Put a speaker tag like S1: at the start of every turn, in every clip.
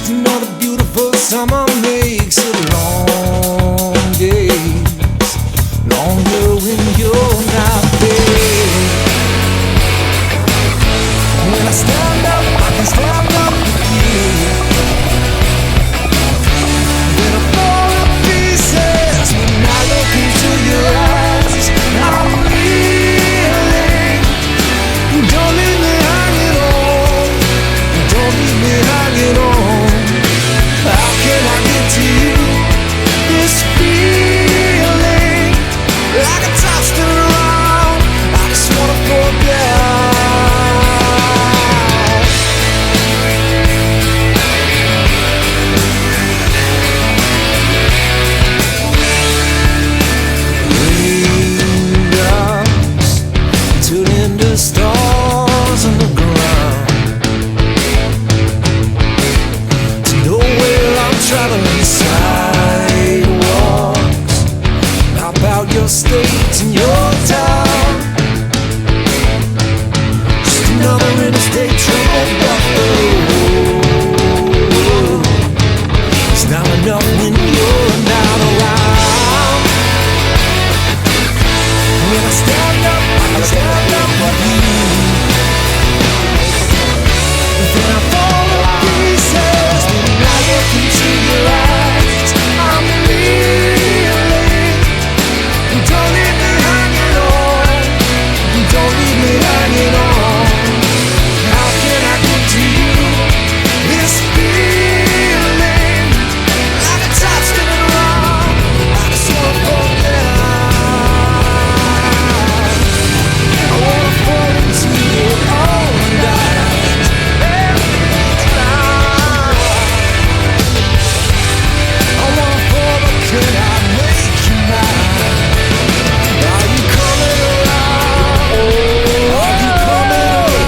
S1: Another beautiful summer makes it long days longer when you're not there. When I stand up, I can stand up with you. When I fall to pieces, when I look into your eyes, I'm reeling. Don't leave me hanging on. Don't leave me hanging on. How can I get to you? This feeling like a top spinning around. I just wanna forget. Stars on the ground to know where I'm traveling sidewalks. How about your state and your town? Just another interstate trouble buffalo. It's not enough when you're not around. When I stand up, I stand up with you. Then I fall to pieces when I look into your eyes. I'm reeling. Don't leave me hanging on. Don't leave me hanging on. How can I get to you? This feeling like a top spinning around. I just wanna fall down. I wanna fall into your own eyes and drown. I wanna fall, but can I make you mine? Are you coming around? Are you coming around?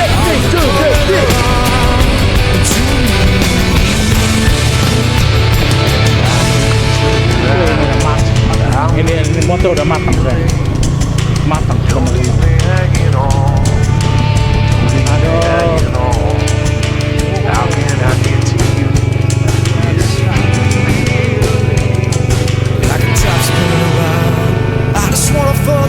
S1: Are you coming around to me?
S2: Ini moto udah matang saya. Matang semua.
S1: Like a top spinning around. I just wanna fall